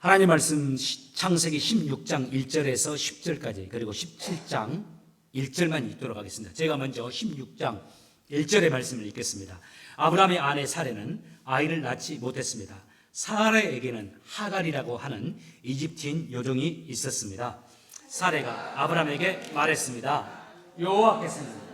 하나님 말씀 창세기 16장 1절에서 10절까지 그리고 17장 1절만 읽도록 하겠습니다. 제가 먼저 16장 1절의 말씀을 읽겠습니다. 아브라함의 아내 사레는 아이를 낳지 못했습니다. 사레에게는 하갈이라고 하는 이집트인 요종이 있었습니다. 사레가 아브라함에게 말했습니다. 여호와께서는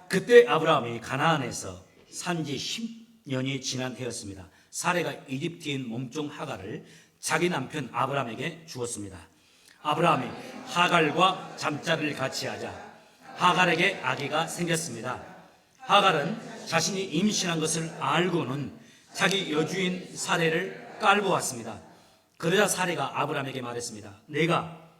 그때 아브라함이 가나안에서 산지 10년이 지난 해였습니다. 사레가 이집트인 몸종 하갈을 자기 남편 아브라함에게 주었습니다. 아브라함이 하갈과 잠자리를 같이 하자 하갈에게 아기가 생겼습니다. 하갈은 자신이 임신한 것을 알고는 자기 여주인 사레를 깔고 왔습니다. 그러자 사레가 아브라함에게 말했습니다. 내가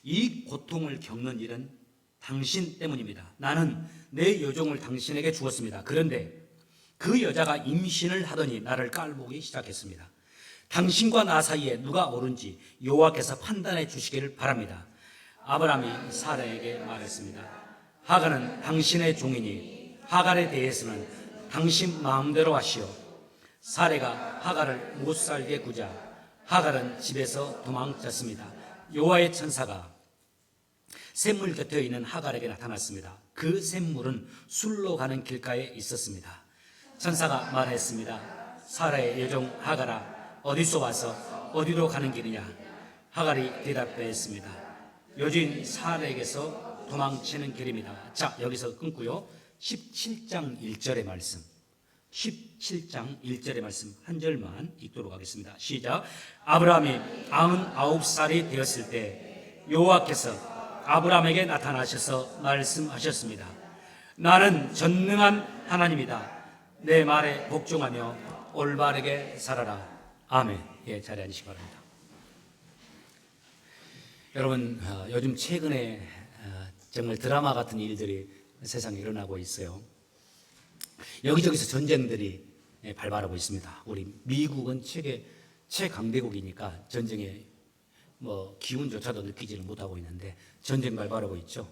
이 고통을 겪는 일은 당신 때문입니다. 나는 내 여종을 당신에게 주었습니다. 그런데 그 여자가 임신을 하더니 나를 깔보기 시작했습니다. 당신과 나 사이에 누가 옳은지 여호와께서 판단해 주시기를 바랍니다. 아브라함이 사라에게 말했습니다. 하갈은 당신의 종이니 하갈에 대해서는 당신 마음대로 하시오. 사레가 하갈을 못 살게 구자 하갈은 집에서 도망쳤습니다. 여호와의 천사가 샘물 곁에 있는 하갈에게 나타났습니다. 그 샘물은 술로 가는 길가에 있었습니다. 천사가 말했습니다. 사라의 여종 하갈아, 어디서 와서 어디로 가는 길이냐? 하갈이 대답했습니다. 여주인 사라에게서 도망치는 길입니다. 자, 여기서 끊고요. 17장 1절의 말씀. 17장 1절의 말씀 한 절만 읽도록 하겠습니다. 시작. 아브라함이 99살이 되었을 때 여호와께서 아브라함에게 나타나셔서 말씀하셨습니다. 나는 전능한 하나님이다. 내 말에 복종하며 올바르게 살아라. 아멘. 예, 자리에 앉으시기 바랍니다. 여러분, 요즘 최근에 정말 드라마 같은 일들이 세상에 일어나고 있어요. 여기저기서 전쟁들이 발발하고 있습니다. 우리 미국은 최강대국이니까 전쟁에 기운조차도 느끼지는 못하고 있는데 전쟁 발발하고 있죠.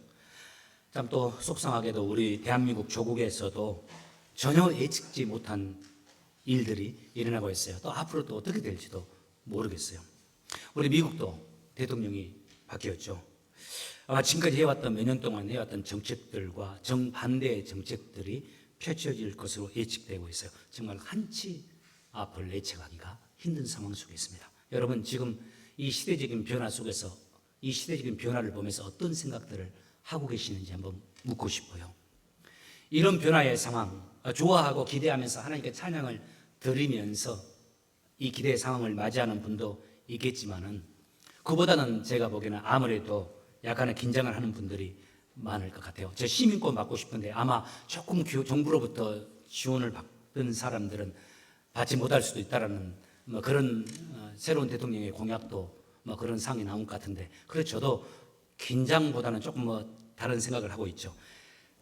참 또 속상하게도 우리 대한민국 조국에서도 전혀 예측지 못한 일들이 일어나고 있어요. 또 앞으로 또 어떻게 될지도 모르겠어요. 우리 미국도 대통령이 바뀌었죠. 아마 지금까지 해왔던 몇 년 동안 해왔던 정책들과 정반대의 정책들이 펼쳐질 것으로 예측되고 있어요. 정말 한치 앞을 예측하기가 힘든 상황 속에 있습니다. 여러분 지금 이 시대적인 변화 속에서 이 시대적인 변화를 보면서 어떤 생각들을 하고 계시는지 한번 묻고 싶어요. 이런 변화의 상황, 좋아하고 기대하면서 하나님께 찬양을 드리면서 이 기대의 상황을 맞이하는 분도 있겠지만은 그보다는 제가 보기에는 아무래도 약간의 긴장을 하는 분들이 많을 것 같아요. 저 시민권 받고 싶은데 아마 조금 정부로부터 지원을 받은 사람들은 받지 못할 수도 있다라는 그런 새로운 대통령의 공약도 그런 상이 나온 것 같은데, 그래서 저도 긴장보다는 조금 다른 생각을 하고 있죠.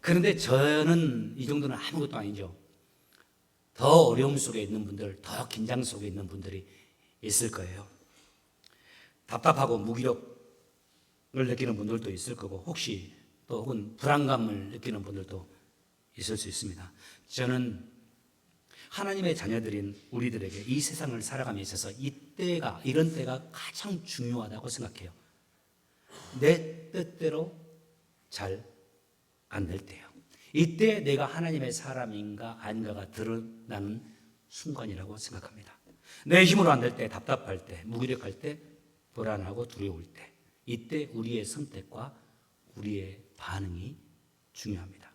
그런데 저는 이 정도는 아무것도 아니죠. 더 어려움 속에 있는 분들, 더 긴장 속에 있는 분들이 있을 거예요. 답답하고 무기력을 느끼는 분들도 있을 거고, 혹시 또 혹은 불안감을 느끼는 분들도 있을 수 있습니다. 저는 하나님의 자녀들인 우리들에게 이 세상을 살아감에 있어서 이런 때가 가장 중요하다고 생각해요. 내 뜻대로 잘 안 될 때요. 이때 내가 하나님의 사람인가 아닌가가 드러나는 순간이라고 생각합니다. 내 힘으로 안 될 때, 답답할 때, 무기력할 때, 불안하고 두려울 때, 이때 우리의 선택과 우리의 반응이 중요합니다.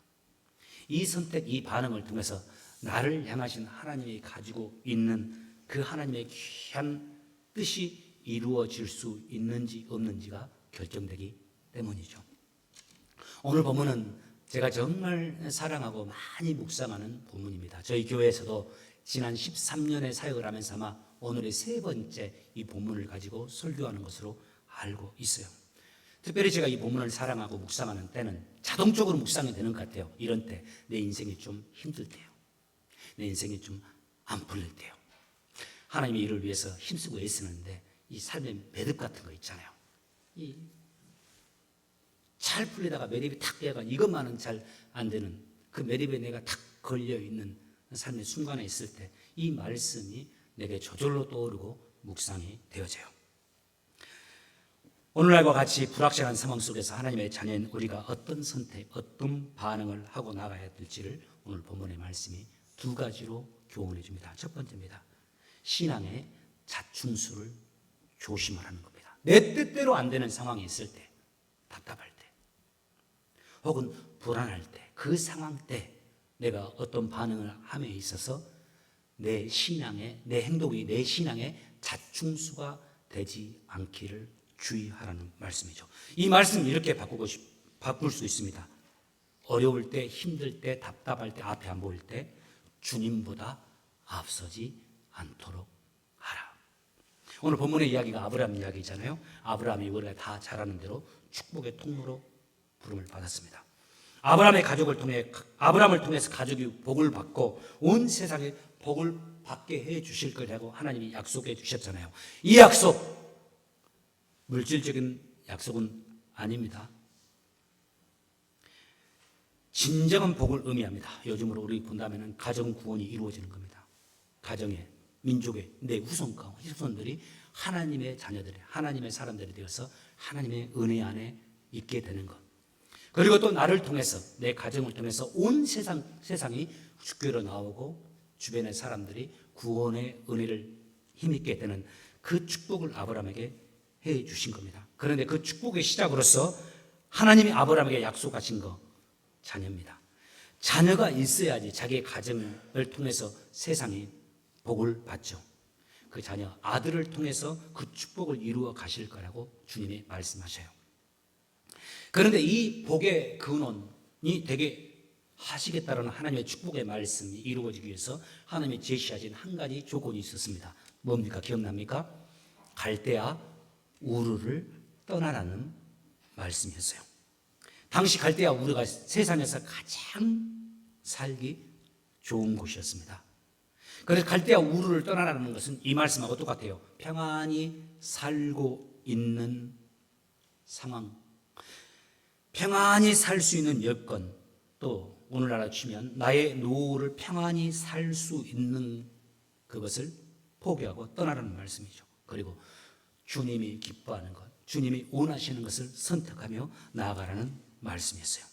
이 선택, 이 반응을 통해서 나를 향하신 하나님이 가지고 있는 그 하나님의 귀한 뜻이 이루어질 수 있는지 없는지가 결정되기 때문이죠. 오늘 본문은 제가 정말 사랑하고 많이 묵상하는 본문입니다. 저희 교회에서도 지난 13년의 사역을 하면서 아마 오늘의 세 번째 이 본문을 가지고 설교하는 것으로 알고 있어요. 특별히 제가 이 본문을 사랑하고 묵상하는 때는 자동적으로 묵상이 되는 것 같아요. 이런 때 내 인생이 좀 힘들 때요. 내 인생이 좀 안 풀릴 때요. 하나님이 이를 위해서 힘쓰고 애쓰는데 이 삶의 매듭 같은 거 있잖아요. 이 잘 풀리다가 매듭이 탁 깨가 이것만은 잘 안 되는 그 매듭에 내가 탁 걸려 있는 삶의 순간에 있을 때 이 말씀이 내게 저절로 떠오르고 묵상이 되어져요. 오늘날과 같이 불확실한 상황 속에서 하나님의 자녀인 우리가 어떤 선택, 어떤 반응을 하고 나가야 될지를 오늘 본문의 말씀이 두 가지로 교훈해 줍니다. 첫 번째입니다. 신앙의 자충수를 조심하라는 겁니다. 내 뜻대로 안 되는 상황이 있을 때, 답답할 때, 혹은 불안할 때, 그 상황 때 내가 어떤 반응을 함에 있어서 내 신앙의, 내 행동이 내 신앙의 자충수가 되지 않기를 주의하라는 말씀이죠. 이 말씀 이렇게 바꿀 수 있습니다. 어려울 때, 힘들 때, 답답할 때, 앞에 안 보일 때 주님보다 앞서지 않도록 하라. 오늘 본문의 이야기가 아브라함 이야기잖아요. 아브라함이 원래 다 잘 아는 대로 축복의 통로로 부름을 받았습니다. 아브라함을 통해서 가족이 복을 받고 온 세상에 복을 받게 해 주실 거라고 하나님이 약속해 주셨잖아요. 이 약속 물질적인 약속은 아닙니다. 진정한 복을 의미합니다. 요즘으로 우리 본다면 가정 구원이 이루어지는 겁니다. 가정의, 민족의, 내 후손들이 하나님의 자녀들이, 하나님의 사람들이 되어서 하나님의 은혜 안에 있게 되는 것. 그리고 또 나를 통해서, 내 가정을 통해서 온 세상이 주교로 나오고 주변의 사람들이 구원의 은혜를 힘입게 되는 그 축복을 아브라함에게 해 주신 겁니다. 그런데 그 축복의 시작으로서 하나님이 아브라함에게 약속하신 거 자녀입니다. 자녀가 있어야지 자기의 가정을 통해서 세상이 복을 받죠. 그 자녀 아들을 통해서 그 축복을 이루어 가실 거라고 주님이 말씀하셔요. 그런데 이 복의 근원이 되게 하시겠다라는 하나님의 축복의 말씀이 이루어지기 위해서 하나님이 제시하신 한 가지 조건이 있었습니다. 뭡니까? 기억납니까? 갈대아 우르를 떠나라는 말씀이었어요. 당시 갈대아 우르가 세상에서 가장 살기 좋은 곳이었습니다. 그래서 갈대아 우르를 떠나라는 것은 이 말씀하고 똑같아요. 평안히 살고 있는 상황, 평안히 살 수 있는 여건, 또 오늘날로 치면 나의 노후를 평안히 살 수 있는 그것을 포기하고 떠나라는 말씀이죠. 그리고 주님이 기뻐하는 것, 주님이 원하시는 것을 선택하며 나아가라는 말씀이었어요.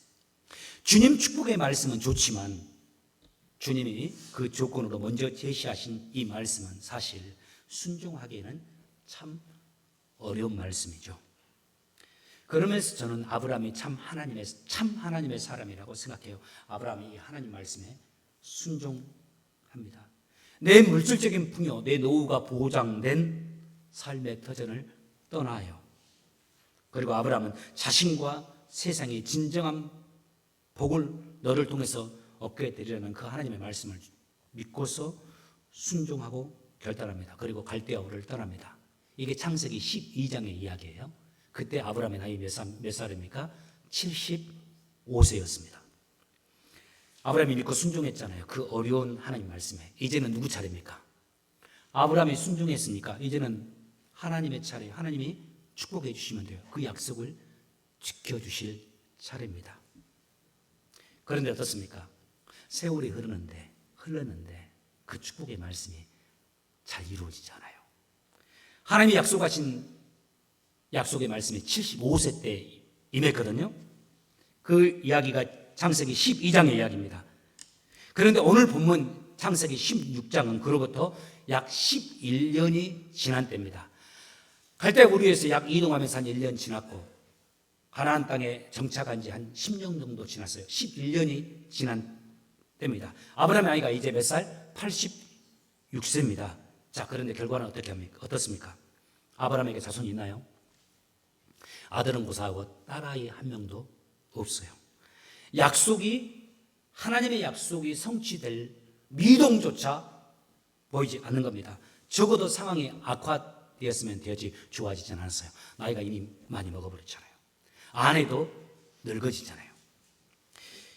주님 축복의 말씀은 좋지만 주님이 그 조건으로 먼저 제시하신 이 말씀은 사실 순종하기에는 참 어려운 말씀이죠. 그러면서 저는 아브라함이 참 하나님의 사람이라고 생각해요. 아브라함이 하나님 말씀에 순종합니다. 내 물질적인 풍요, 내 노후가 보장된 삶의 터전을 떠나요. 그리고 아브라함은 자신과 세상의 진정한 복을 너를 통해서 얻게 되리라는 그 하나님의 말씀을 믿고서 순종하고 결단합니다. 그리고 갈대아 우르를 떠납니다. 이게 창세기 12장의 이야기예요. 그때 아브라함의 나이 몇 살입니까? 75세였습니다. 아브라함이 믿고 순종했잖아요. 그 어려운 하나님 말씀에. 이제는 누구 차례입니까? 아브라함이 순종했으니까 이제는 하나님의 차례, 하나님이 축복해 주시면 돼요. 그 약속을 지켜주실 차례입니다. 그런데 어떻습니까? 세월이 흘렀는데 그 축복의 말씀이 잘 이루어지지 않아요. 하나님이 약속하신 약속의 말씀이 75세 때 임했거든요. 그 이야기가 창세기 12장의 이야기입니다. 그런데 오늘 본문 창세기 16장은 그로부터 약 11년이 지난 때입니다. 갈대아 우르에서 약 이동하면서 한 1년 지났고 가나안 땅에 정착한 지 한 10년 정도 지났어요. 11년이 지난 때입니다. 아브라함의 나이가 이제 몇 살? 86세입니다. 자, 그런데 결과는 어떻습니까? 아브라함에게 자손이 있나요? 아들은 고사하고 딸아이 한 명도 없어요. 하나님의 약속이 성취될 미동조차 보이지 않는 겁니다. 적어도 상황이 악화되었으면 되었지 좋아지지 않았어요. 나이가 이미 많이 먹어버렸잖아요. 아내도 늙어지잖아요.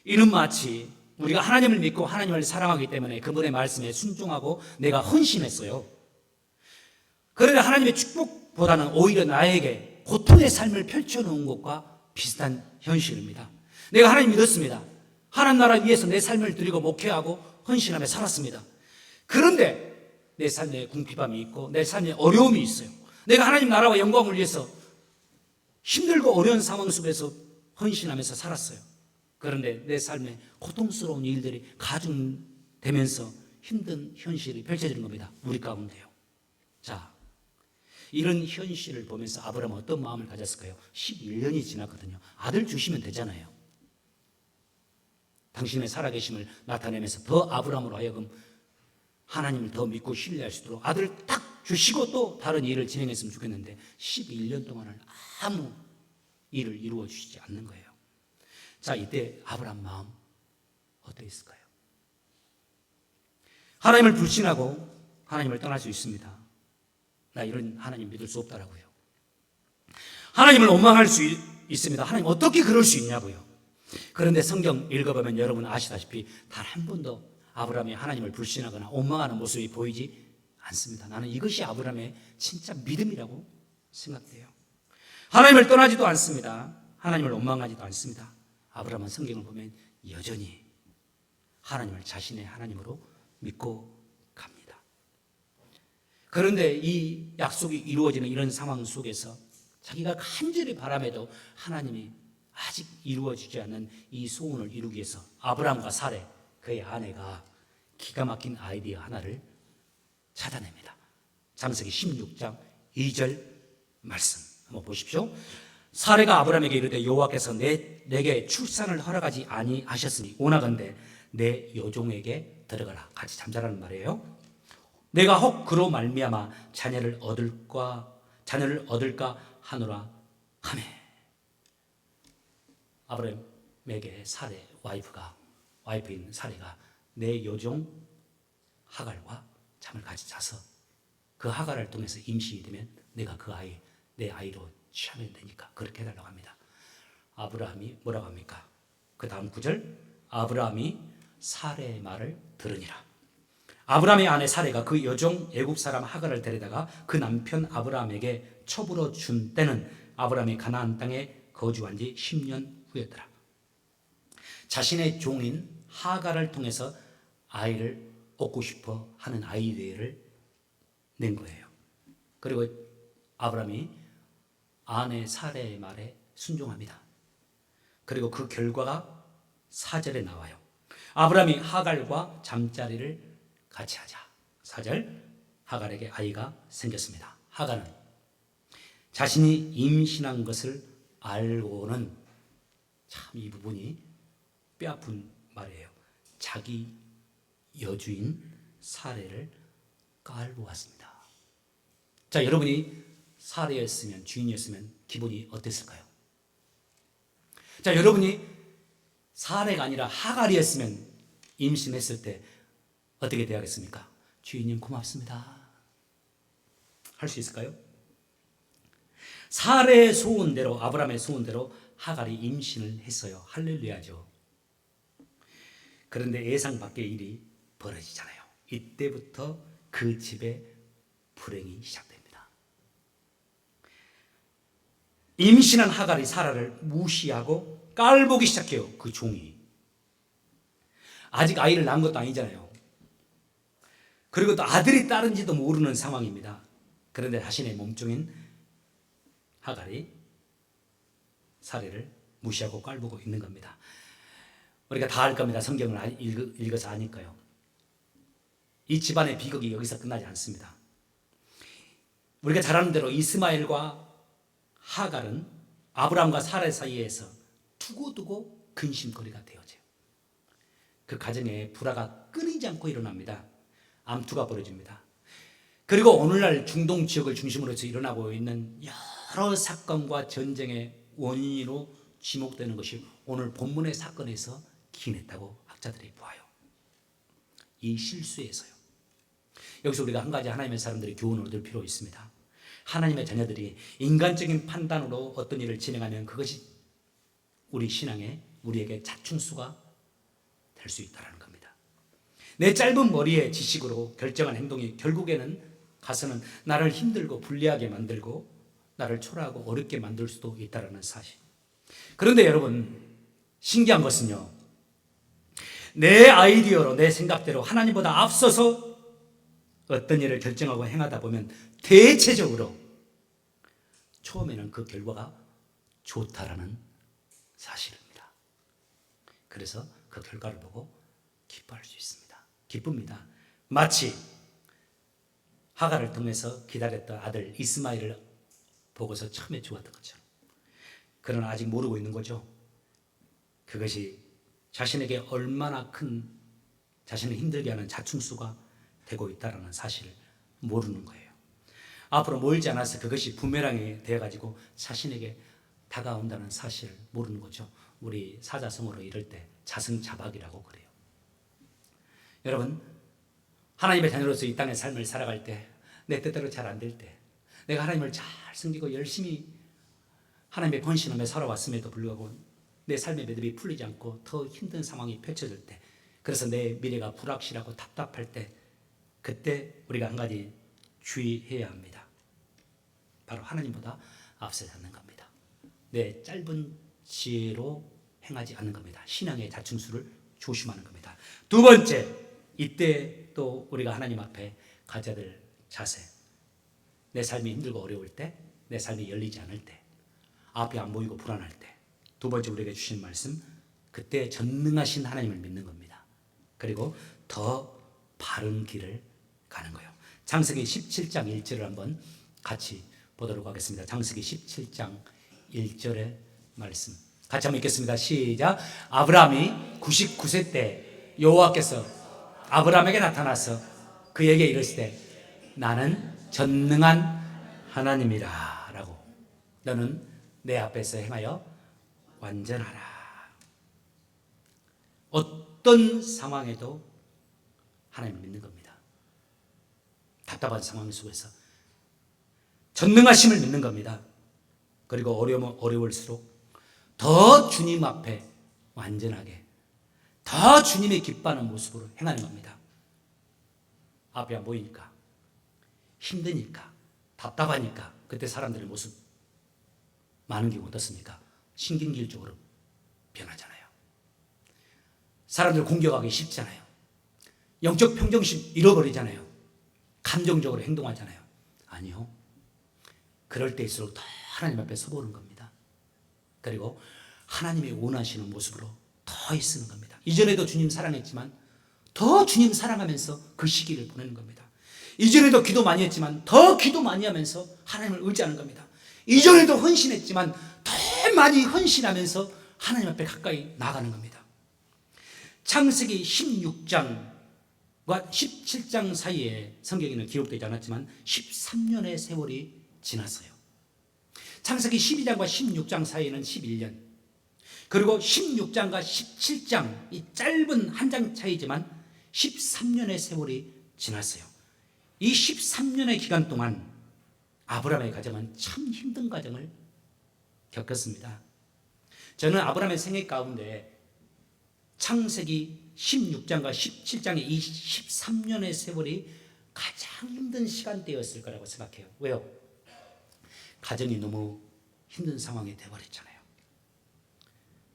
이는 마치 우리가 하나님을 믿고 하나님을 사랑하기 때문에 그분의 말씀에 순종하고 내가 헌신했어요. 그런데 하나님의 축복 보다는 오히려 나에게 고통의 삶을 펼쳐놓은 것과 비슷한 현실입니다. 내가 하나님 믿었습니다. 하나님 나라 위해서 내 삶을 드리고 목회하고 헌신하며 살았습니다. 그런데 내 삶에 궁핍함이 있고 내 삶에 어려움이 있어요. 내가 하나님 나라와 영광을 위해서 힘들고 어려운 상황 속에서 헌신하면서 살았어요. 그런데 내 삶에 고통스러운 일들이 가중되면서 힘든 현실이 펼쳐지는 겁니다. 우리 가운데요. 자, 이런 현실을 보면서 아브라함은 어떤 마음을 가졌을까요? 11년이 지났거든요. 아들 주시면 되잖아요. 당신의 살아계심을 나타내면서 더 아브라함으로 하여금 하나님을 더 믿고 신뢰할 수 있도록 아들을 딱 주시고 또 다른 일을 진행했으면 좋겠는데 11년 동안은 아무 일을 이루어 주시지 않는 거예요. 자, 이때 아브라함 마음 어떠했을까요? 하나님을 불신하고 하나님을 떠날 수 있습니다. 나 이런 하나님 믿을 수 없다라고요. 하나님을 원망할 수 있습니다. 하나님 어떻게 그럴 수 있냐고요. 그런데 성경 읽어보면 여러분 아시다시피 단 한 번도 아브라함이 하나님을 불신하거나 원망하는 모습이 보이지 않습니다. 나는 이것이 아브라함의 진짜 믿음이라고 생각돼요. 하나님을 떠나지도 않습니다. 하나님을 원망하지도 않습니다. 아브라함은 성경을 보면 여전히 하나님을 자신의 하나님으로 믿고 갑니다. 그런데 이 약속이 이루어지는 이런 상황 속에서 자기가 간절히 바람에도 하나님이 아직 이루어지지 않는 이 소원을 이루기 위해서 아브라함과 사레 그의 아내가 기가 막힌 아이디어 하나를 찾아냅니다. 창세기 16장 2절 말씀 한번 보십시오. 사레가 아브라함에게 이르되 여호와께서 내게 출산을 허락하지 아니하셨으니 원하건대 내 여종에게 들어가라. 같이 잠자라는 말이에요. 내가 혹 그로 말미암아 자녀를 얻을까 하노라 하매 아브라함에게 사레 와이프인 사레가 내 여종 하갈과 잠을 같이 자서 그 하갈을 통해서 임신이 되면 내가 내 아이로 취하면 되니까 그렇게 해달라고 합니다. 아브라함이 뭐라고 합니까? 그 다음 9절 아브라함이 사레의 말을 들으니라. 아브라함의 아내 사레가 그 여종 애굽 사람 하갈을 데려다가 그 남편 아브라함에게 첩으로 준 때는 아브라함이 가나안 땅에 거주한 지 10년 후였더라. 자신의 종인 하갈을 통해서 아이를 얻고 싶어 하는 아이디어를 낸 거예요. 그리고 아브라함이 아내 사레의 말에 순종합니다. 그리고 그 결과가 4절에 나와요. 아브라함이 하갈과 잠자리를 같이 하자. 4절 하갈에게 아이가 생겼습니다. 하갈은 자신이 임신한 것을 알고는 참 이 부분이 뼈아픈 말이에요. 자기 여주인 사레를 깔고 왔습니다. 자, 여러분이 사레였으면 주인이었으면 기분이 어땠을까요? 자, 여러분이 사레가 아니라 하갈이었으면 임신했을 때 어떻게 대하겠습니까? 주인님 고맙습니다. 할 수 있을까요? 사레의 소원대로 아브라함의 소원대로 하갈이 임신을 했어요. 할렐루야죠. 그런데 예상 밖의 일이 벌어지잖아요. 이때부터 그 집에 불행이 시작됩니다. 임신한 하갈이 사라를 무시하고 깔보기 시작해요. 그 종이. 아직 아이를 낳은 것도 아니잖아요. 그리고 또 아들이 딸인지도 모르는 상황입니다. 그런데 자신의 몸종인 하갈이 사례를 무시하고 깔보고 있는 겁니다. 우리가 다 알 겁니다. 성경을 읽어서 아니까요. 이 집안의 비극이 여기서 끝나지 않습니다. 우리가 잘 아는 대로 이스마엘과 하갈은 아브라함과 사라 사이에서 두고두고 근심거리가 되어져요. 그 가정에 불화가 끊이지 않고 일어납니다. 암투가 벌어집니다. 그리고 오늘날 중동 지역을 중심으로 해서 일어나고 있는 여러 사건과 전쟁의 원인으로 지목되는 것이 오늘 본문의 사건에서 기인했다고 학자들이 보아요. 이 실수에서요. 여기서 우리가 한 가지 하나님의 사람들이 교훈을 얻을 필요 있습니다. 하나님의 자녀들이 인간적인 판단으로 어떤 일을 진행하면 그것이 우리 신앙에 우리에게 자충수가 될 수 있다는 겁니다. 내 짧은 머리의 지식으로 결정한 행동이 결국에는 가서는 나를 힘들고 불리하게 만들고 나를 초라하고 어렵게 만들 수도 있다는 사실. 그런데 여러분, 신기한 것은요, 내 아이디어로 내 생각대로 하나님보다 앞서서 어떤 일을 결정하고 행하다 보면 대체적으로 처음에는 그 결과가 좋다라는 사실입니다. 그래서 그 결과를 보고 기뻐할 수 있습니다. 기쁩니다. 마치 하갈을 통해서 기다렸던 아들 이스마엘을 보고서 처음에 좋았던 것처럼. 그러나 아직 모르고 있는 거죠. 그것이 자신에게 얼마나 큰, 자신을 힘들게 하는 자충수가 되고 있다는 사실을 모르는 거예요. 앞으로 멀지 않아서 그것이 부메랑이 되어가지고 자신에게 다가온다는 사실을 모르는 거죠. 우리 사자성어로 이럴 때 자승자박이라고 그래요. 여러분, 하나님의 자녀로서 이 땅의 삶을 살아갈 때, 내 뜻대로 잘 안 될 때, 내가 하나님을 잘 섬기고 열심히 하나님의 번신하며 살아왔음에도 불구하고 내 삶의 매듭이 풀리지 않고 더 힘든 상황이 펼쳐질 때, 그래서 내 미래가 불확실하고 답답할 때, 그때 우리가 한 가지 주의해야 합니다. 바로 하나님보다 앞서지 않는 겁니다. 내 짧은 지혜로 행하지 않는 겁니다. 신앙의 자충수를 조심하는 겁니다. 두 번째, 이때 또 우리가 하나님 앞에 가져야 될 자세. 내 삶이 힘들고 어려울 때, 내 삶이 열리지 않을 때, 앞이 안 보이고 불안할 때, 두 번째 우리에게 주신 말씀, 그때 전능하신 하나님을 믿는 겁니다. 그리고 더 바른 길을 가는 거예요. 창세기 17장 1절을 한번 같이 보도록 하겠습니다. 창세기 17장 1절의 말씀 같이 한번 읽겠습니다. 시작. 아브라함이 99세 때 여호와께서 아브라함에게 나타나서 그에게 이르시되 나는 전능한 하나님이라 라고, 너는 내 앞에서 행하여 완전하라. 어떤 상황에도 하나님을 믿는 겁니다. 답답한 상황 속에서 전능하심을 믿는 겁니다. 그리고 어려울수록 더 주님 앞에 완전하게, 더 주님의 기뻐하는 모습으로 행하는 겁니다. 앞이 안 보이니까, 힘드니까, 답답하니까 그때 사람들의 모습 많은 경우 어떻습니까? 신경질적으로 변하잖아요. 사람들 공격하기 쉽잖아요. 영적 평정심 잃어버리잖아요. 감정적으로 행동하잖아요. 아니요. 그럴 때일수록 더 하나님 앞에 서보는 겁니다. 그리고 하나님이 원하시는 모습으로 더 애쓰는 겁니다. 이전에도 주님 사랑했지만 더 주님 사랑하면서 그 시기를 보내는 겁니다. 이전에도 기도 많이 했지만 더 기도 많이 하면서 하나님을 의지하는 겁니다. 이전에도 헌신했지만 더 많이 헌신하면서 하나님 앞에 가까이 나가는 겁니다. 창세기 16장과 17장 사이에 성경에는 기록되지 않았지만 13년의 세월이 지났어요. 창세기 12장과 16장 사이에는 11년, 그리고 16장과 17장, 이 짧은 한 장 차이지만 13년의 세월이 지났어요. 이 13년의 기간 동안 아브라함의 가정은 참 힘든 과정을 겪었습니다. 저는 아브라함의 생애 가운데 창세기 16장과 17장의 이 13년의 세월이 가장 힘든 시간대였을 거라고 생각해요. 왜요? 가정이 너무 힘든 상황이 되어버렸잖아요.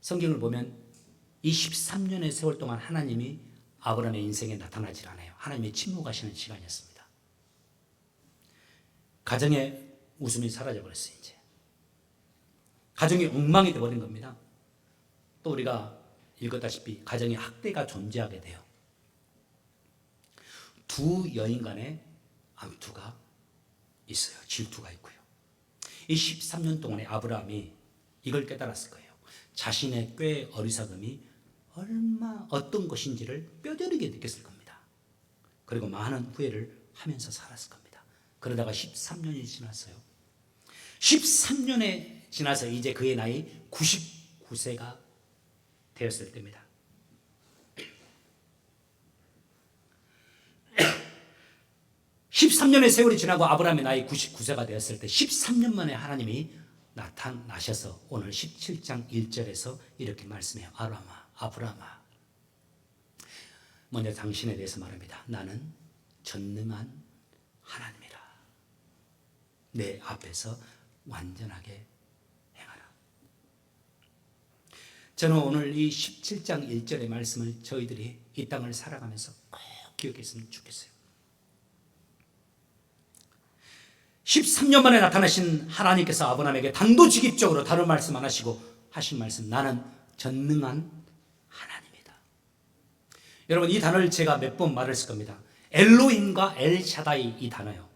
성경을 보면 이 13년의 세월 동안 하나님이 아브라함의 인생에 나타나질 않아요. 하나님이 침묵하시는 시간이었습니다. 가정의 웃음이 사라져버렸어요. 이제 가정이 엉망이 되어버린 겁니다. 또 우리가 읽었다시피 가정에 학대가 존재하게 돼요. 두 여인 간의 암투가 있어요. 질투가 있고요. 이 13년 동안에 아브라함이 이걸 깨달았을 거예요. 자신의 꾀 어리석음이 어떤 것인지를 뼈저리게 느꼈을 겁니다. 그리고 많은 후회를 하면서 살았을 겁니다. 그러다가 13년이 지났어요. 13년에 지나서 이제 그의 나이 99세가 되었을 때입니다. 13년의 세월이 지나고 아브라함의 나이 99세가 되었을 때 13년 만에 하나님이 나타나셔서 오늘 17장 1절에서 이렇게 말씀해요. 아브라함아. 먼저 당신에 대해서 말합니다. 나는 전능한 하나님이라. 내 앞에서 완전하게 행하라. 저는 오늘 이 17장 1절의 말씀을 저희들이 이 땅을 살아가면서 꼭 기억했으면 좋겠어요. 13년 만에 나타나신 하나님께서 아브라함에게 단도직입적으로 다른 말씀 안 하시고 하신 말씀, 나는 전능한 하나님이다. 여러분, 이 단어를 제가 몇 번 말했을 겁니다. 엘로힘과 엘샤다이, 이 단어요.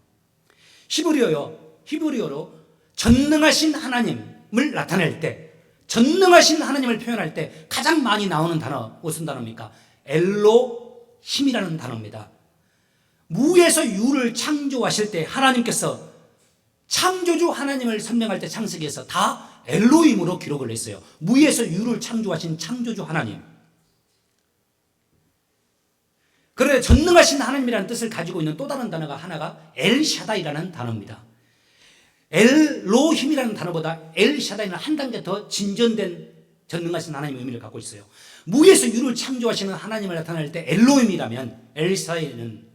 히브리어로 전능하신 하나님을 나타낼 때, 전능하신 하나님을 표현할 때 가장 많이 나오는 단어, 무슨 단어입니까? 엘로힘이라는 단어입니다. 무에서 유를 창조하실 때 하나님께서 창조주 하나님을 설명할 때 창세기에서 다 엘로힘으로 기록을 했어요. 무에서 유를 창조하신 창조주 하나님. 그런데 전능하신 하나님이라는 뜻을 가지고 있는 또 다른 단어가 하나가 엘샤다이라는 단어입니다. 엘로힘이라는 단어보다 엘샤다이는 한 단계 더 진전된 전능하신 하나님의 의미를 갖고 있어요. 무에서 유를 창조하시는 하나님을 나타낼 때 엘로힘이라면 엘샤다이는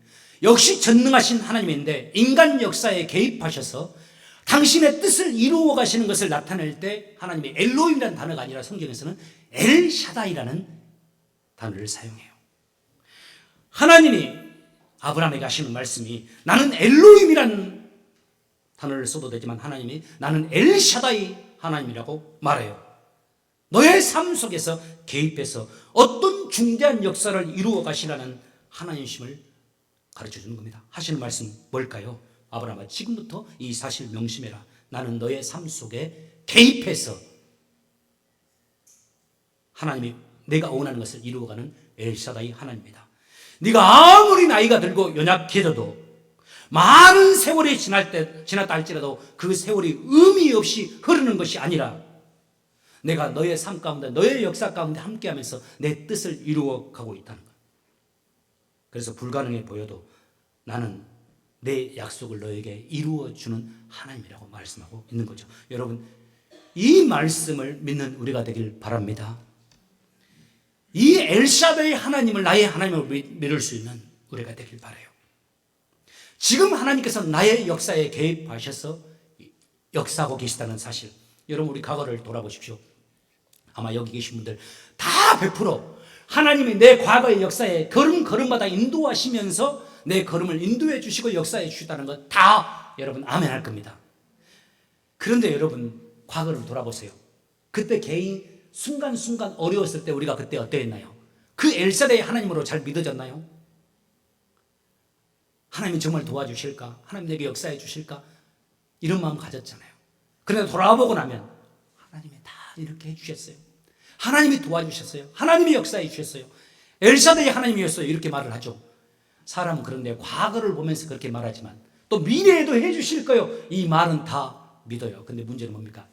역시 전능하신 하나님인데 인간 역사에 개입하셔서 당신의 뜻을 이루어 가시는 것을 나타낼 때 하나님의 엘로힘이라는 단어가 아니라 성경에서는 엘샤다이라는 단어를 사용해요. 하나님이 아브라함에게 하시는 말씀이 나는 엘로힘이라는 단어를 써도 되지만 하나님이 나는 엘샤다이 하나님이라고 말해요. 너의 삶 속에서 개입해서 어떤 중대한 역사를 이루어 가시라는 하나님심을 가르쳐주는 겁니다. 하시는 말씀 뭘까요? 아브라함아, 지금부터 이 사실 명심해라. 나는 너의 삶 속에 개입해서 하나님이 내가 원하는 것을 이루어가는 엘샤다이 하나님입니다. 네가 아무리 나이가 들고 연약해져도 많은 세월이 지났다 할지라도 그 세월이 의미 없이 흐르는 것이 아니라 내가 너의 삶 가운데, 너의 역사 가운데 함께하면서 내 뜻을 이루어가고 있다는 것. 그래서 불가능해 보여도 나는 내 약속을 너에게 이루어주는 하나님이라고 말씀하고 있는 거죠. 여러분, 이 말씀을 믿는 우리가 되길 바랍니다. 이 엘샤다이 하나님을 나의 하나님으로 믿을 수 있는 우리가 되길 바라요. 지금 하나님께서 나의 역사에 개입하셔서 역사하고 계시다는 사실, 여러분 우리 과거를 돌아보십시오. 아마 여기 계신 분들 다 100% 하나님이 내 과거의 역사에 걸음걸음마다 인도하시면서 내 걸음을 인도해 주시고 역사해 주시다는 것 다 여러분 아멘 할 겁니다. 그런데 여러분 과거를 돌아보세요. 그때 개인 순간순간 어려웠을 때 우리가 그때 어땠나요? 그 엘사다이 하나님으로 잘 믿어졌나요? 하나님이 정말 도와주실까? 하나님 내게 역사해 주실까? 이런 마음 가졌잖아요. 그런데 돌아보고 나면 하나님이 다 이렇게 해주셨어요. 하나님이 도와주셨어요. 하나님이 역사해 주셨어요. 엘사다이 하나님이었어요. 이렇게 말을 하죠. 사람은 그런데 과거를 보면서 그렇게 말하지만 또 미래에도 해주실 거예요. 이 말은 다 믿어요. 근데 문제는 뭡니까?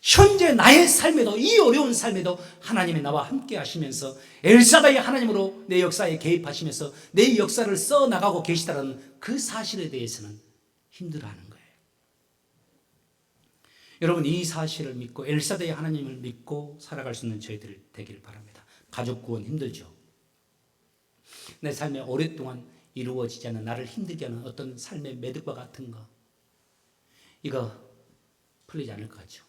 현재 나의 삶에도, 이 어려운 삶에도 하나님이 나와 함께 하시면서 엘사다이 하나님으로 내 역사에 개입하시면서 내 역사를 써나가고 계시다는 그 사실에 대해서는 힘들어하는 거예요. 여러분, 이 사실을 믿고 엘사다이 하나님을 믿고 살아갈 수 있는 저희들 되기를 바랍니다. 가족 구원 힘들죠. 내 삶에 오랫동안 이루어지지 않는, 나를 힘들게 하는 어떤 삶의 매듭과 같은 거, 이거 풀리지 않을 것 같죠.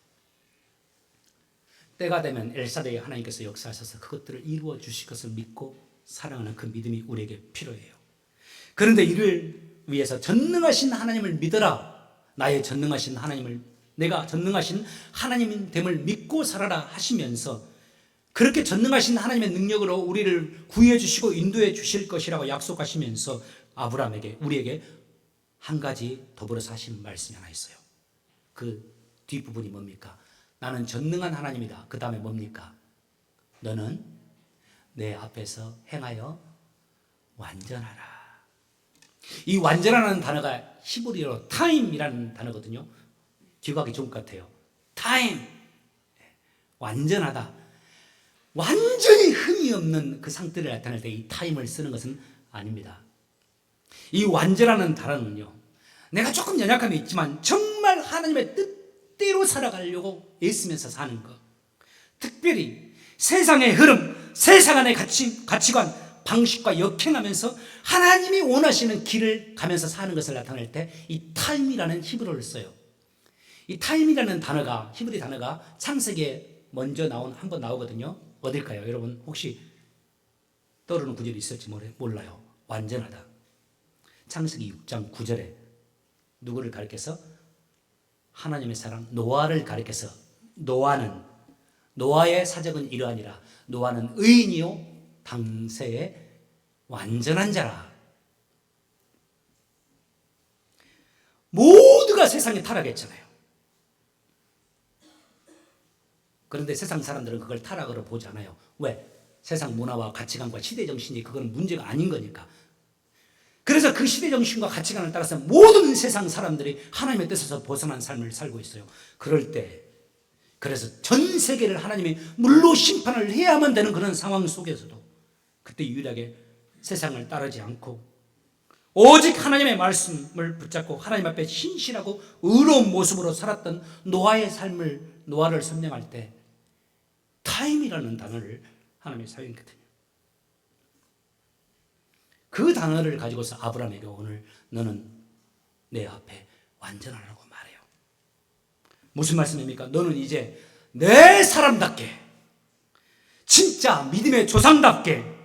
때가 되면 엘사다이 하나님께서 역사하셔서 그것들을 이루어 주실 것을 믿고 사랑하는 그 믿음이 우리에게 필요해요. 그런데 이를 위해서 전능하신 하나님을 믿어라. 나의 전능하신 하나님을, 내가 전능하신 하나님됨을 믿고 살아라 하시면서 그렇게 전능하신 하나님의 능력으로 우리를 구해 주시고 인도해 주실 것이라고 약속하시면서 아브라함에게, 우리에게 한 가지 더불어서 하신 말씀이 하나 있어요. 그 뒷부분이 뭡니까? 나는 전능한 하나님이다. 그 다음에 뭡니까? 너는 내 앞에서 행하여 완전하라. 이 완전하라는 단어가 히브리어로 타임이라는 단어거든요. 기억하기 좋을 것 같아요. 타임, 완전하다. 완전히 흠이 없는 그 상태를 나타낼 때 이 타임을 쓰는 것은 아닙니다. 이 완전하는 단어는요, 내가 조금 연약함이 있지만 정말 하나님의 뜻대로 살아가려고 애쓰면서 사는 것, 특별히 세상의 흐름, 세상 안의 가치관, 방식과 역행하면서 하나님이 원하시는 길을 가면서 사는 것을 나타낼 때 이 타임이라는 히브리어를 써요. 이 타임이라는 단어가, 히브리 단어가 창세기에 먼저 한번 나오거든요. 어딜까요? 여러분 혹시 떠오르는 구절이 있을지 몰라요. 완전하다. 창세기 6장 9절에 누구를 가리켜서? 하나님의 사랑 노아를 가리켜서, 노아의 사적은 이러하니라. 노아는 의인이요 당세의 완전한 자라. 모두가 세상에 타락했잖아요. 그런데 세상 사람들은 그걸 타락으로 보지 않아요. 왜? 세상 문화와 가치관과 시대정신이 그건 문제가 아닌 거니까. 그래서 그 시대정신과 가치관을 따라서 모든 세상 사람들이 하나님의 뜻에서 벗어난 삶을 살고 있어요. 그럴 때, 그래서 전 세계를 하나님이 물로 심판을 해야만 되는 그런 상황 속에서도 그때 유일하게 세상을 따르지 않고 오직 하나님의 말씀을 붙잡고 하나님 앞에 신실하고 의로운 모습으로 살았던 노아를 설명할 때 타임이라는 단어를 하나님이 사용했거든요. 그 단어를 가지고서 아브라함에게 오늘 너는 내 앞에 완전하라고 말해요. 무슨 말씀입니까? 너는 이제 내 사람답게, 진짜 믿음의 조상답게,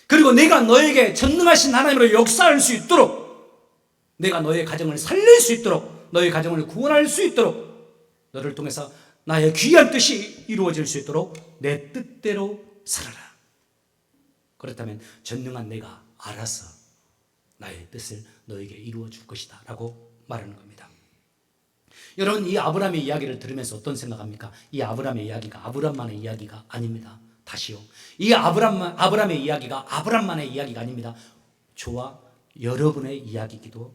그리고 내가 너에게 전능하신 하나님으로 역사할 수 있도록, 내가 너의 가정을 살릴 수 있도록, 너의 가정을 구원할 수 있도록, 너를 통해서 나의 귀한 뜻이 이루어질 수 있도록 내 뜻대로 살아라. 그렇다면 전능한 내가 알아서 나의 뜻을 너에게 이루어 줄 것이다 라고 말하는 겁니다. 여러분, 이 아브라함의 이야기를 들으면서 어떤 생각합니까? 이 아브라함의 이야기가 아브라함만의 이야기가 아닙니다. 다시요. 이 아브라함의 이야기가 아브라함만의 이야기가 아닙니다. 저와 여러분의 이야기이기도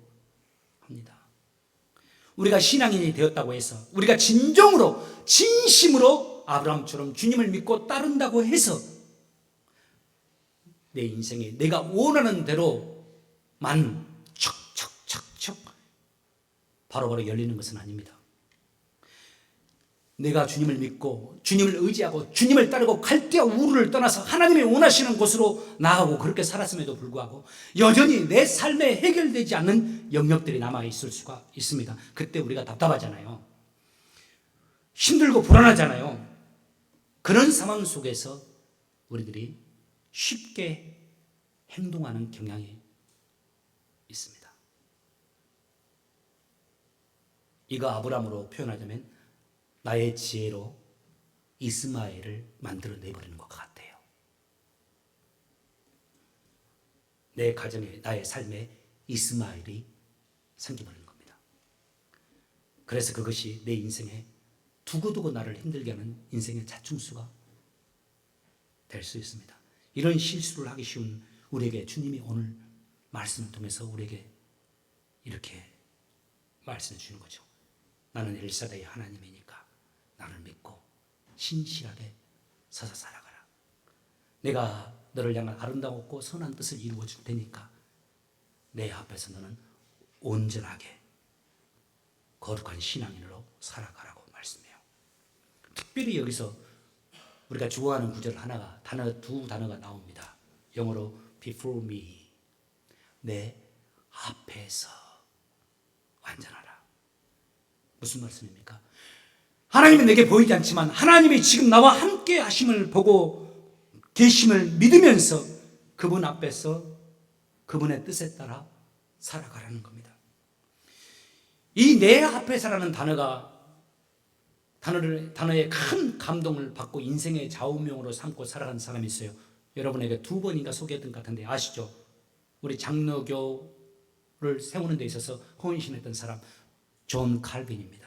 합니다. 우리가 신앙인이 되었다고 해서, 우리가 진심으로 아브라함처럼 주님을 믿고 따른다고 해서 내 인생에 내가 원하는 대로만 척척척척 바로바로 열리는 것은 아닙니다. 내가 주님을 믿고 주님을 의지하고 주님을 따르고 갈대와 우르를 떠나서 하나님이 원하시는 곳으로 나아가고 그렇게 살았음에도 불구하고 여전히 내 삶에 해결되지 않는 영역들이 남아있을 수가 있습니다. 그때 우리가 답답하잖아요. 힘들고 불안하잖아요. 그런 상황 속에서 우리들이 쉽게 행동하는 경향이 있습니다. 이거 아브라함으로 표현하자면 나의 지혜로 이스마엘을 만들어내버리는 것 같아요. 내 가정에, 나의 삶에 이스마엘이 생겨버리는 겁니다. 그래서 그것이 내 인생에 두고두고 나를 힘들게 하는 인생의 자충수가 될 수 있습니다. 이런 실수를 하기 쉬운 우리에게 주님이 오늘 말씀을 통해서 우리에게 이렇게 말씀해 주는 거죠. 나는 엘사다의 하나님이니까 나를 믿고 신실하게 서서 살아가라. 내가 너를 향한 아름다웠고 선한 뜻을 이루어 줄 테니까 내 앞에서 너는 온전하게 거룩한 신앙인으로 살아가라고 말씀해요. 특별히 여기서 우리가 좋아하는 구절 두 단어가 나옵니다. 영어로 before me, 내 앞에서 완전하라. 무슨 말씀입니까? 하나님은 내게 보이지 않지만 하나님이 지금 나와 함께 하심을 보고 계심을 믿으면서 그분 앞에서 그분의 뜻에 따라 살아가라는 겁니다. 이 내 앞에서라는 단어에 큰 감동을 받고 인생의 좌우명으로 삼고 살아가는 사람이 있어요. 여러분에게 2번인가 소개했던 것 같은데 아시죠? 우리 장로교를 세우는 데 있어서 헌신했던 사람 존 칼빈입니다.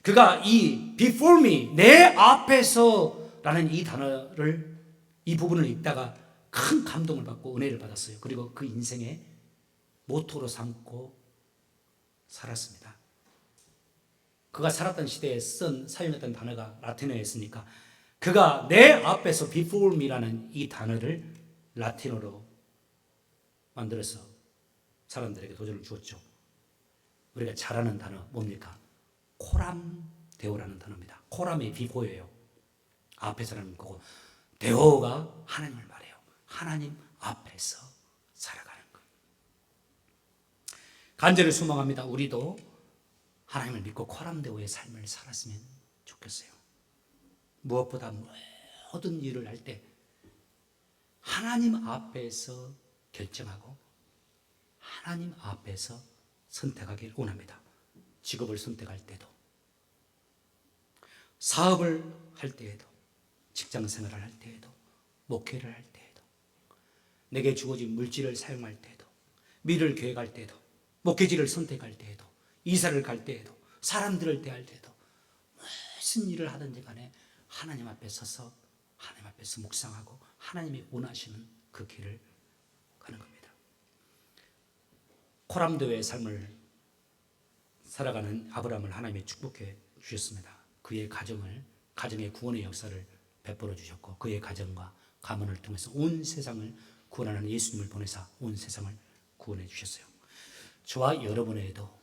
그가 이 before me, 내 앞에서라는 이 단어를, 이 부분을 읽다가 큰 감동을 받고 은혜를 받았어요. 그리고 그 인생의 모토로 삼고 살았습니다. 그가 살았던 시대에 사용했던 단어가 라틴어였으니까 그가 내 앞에서 before me라는 이 단어를 라틴어로 만들어서 사람들에게 도전을 주었죠. 우리가 잘 아는 단어 뭡니까? 코람 데오라는 단어입니다. 코람이 비포예요. 앞에서라는 거고 데오가 하나님을 말해요. 하나님 앞에서 살아가는 것. 간절히 소망합니다. 우리도 하나님을 믿고 코람데오의 삶을 살았으면 좋겠어요. 무엇보다 모든 일을 할 때 하나님 앞에서 결정하고 하나님 앞에서 선택하길 원합니다. 직업을 선택할 때도, 사업을 할 때에도, 직장 생활을 할 때에도, 목회를 할 때에도, 내게 주어진 물질을 사용할 때에도, 미래를 계획할 때에도, 목회지를 선택할 때에도, 이사를 갈 때에도, 사람들을 대할 때에도, 무슨 일을 하든지 간에 하나님 앞에 서서 하나님 앞에서 묵상하고 하나님이 원하시는 그 길을 가는 겁니다. 코람데오의 삶을 살아가는 아브라함을 하나님이 축복해 주셨습니다. 그의 가정의 구원의 역사를 베풀어 주셨고, 그의 가정과 가문을 통해서 온 세상을 구원하는 예수님을 보내사 온 세상을 구원해 주셨어요. 저와 여러분에게도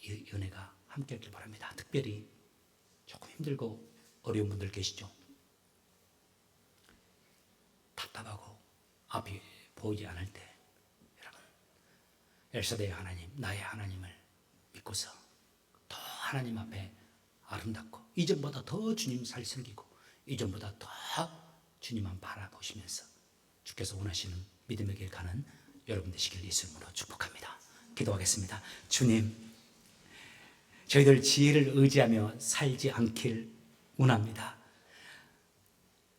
이 은혜가 함께하길 바랍니다. 특별히 조금 힘들고 어려운 분들 계시죠? 답답하고 앞이 보이지 않을 때, 여러분, 엘사대의 하나님, 나의 하나님을 믿고서 더 하나님 앞에 아름답고 이전보다 더 주님 살성기고 이전보다 더 주님만 바라보시면서 주께서 원하시는 믿음의 길 가는 여러분 되시길 예수님으로 축복합니다. 기도하겠습니다. 주님, 저희들 지혜를 의지하며 살지 않길 원합니다.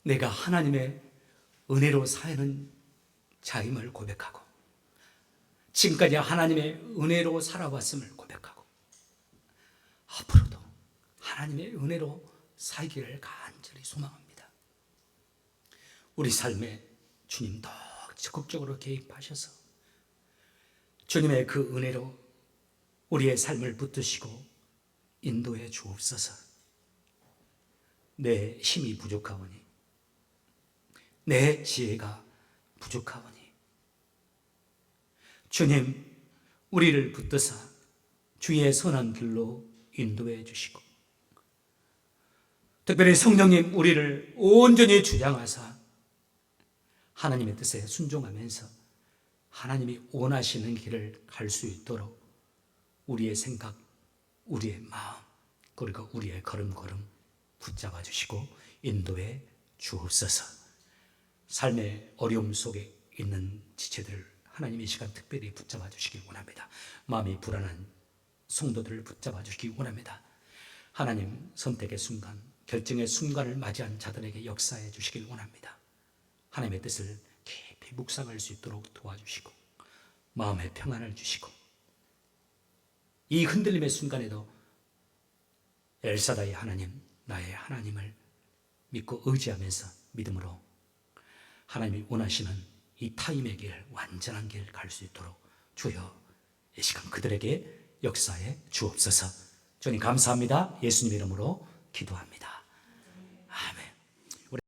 내가 하나님의 은혜로 사는 자임을 고백하고 지금까지 하나님의 은혜로 살아왔음을 고백하고 앞으로도 하나님의 은혜로 살기를 간절히 소망합니다. 우리 삶에 주님 더 적극적으로 개입하셔서 주님의 그 은혜로 우리의 삶을 붙드시고 인도해 주옵소서. 내 힘이 부족하오니, 내 지혜가 부족하오니 주님, 우리를 붙드사 주의 선한 길로 인도해 주시고, 특별히 성령님 우리를 온전히 주장하사 하나님의 뜻에 순종하면서 하나님이 원하시는 길을 갈 수 있도록 우리의 생각, 우리의 마음, 그리고 우리의 걸음걸음 붙잡아 주시고 인도해 주옵소서. 삶의 어려움 속에 있는 지체들을 하나님 이 시간 특별히 붙잡아 주시기 원합니다. 마음이 불안한 성도들을 붙잡아 주시기 원합니다. 하나님, 선택의 순간, 결정의 순간을 맞이한 자들에게 역사해 주시길 원합니다. 하나님의 뜻을 깊이 묵상할 수 있도록 도와주시고 마음의 평안을 주시고, 이 흔들림의 순간에도 엘사다의 하나님, 나의 하나님을 믿고 의지하면서 믿음으로 하나님이 원하시는 이 타임의 길, 완전한 길 갈 수 있도록 주여 이 시간 그들에게 역사해 주옵소서. 주님 감사합니다. 예수님 이름으로 기도합니다.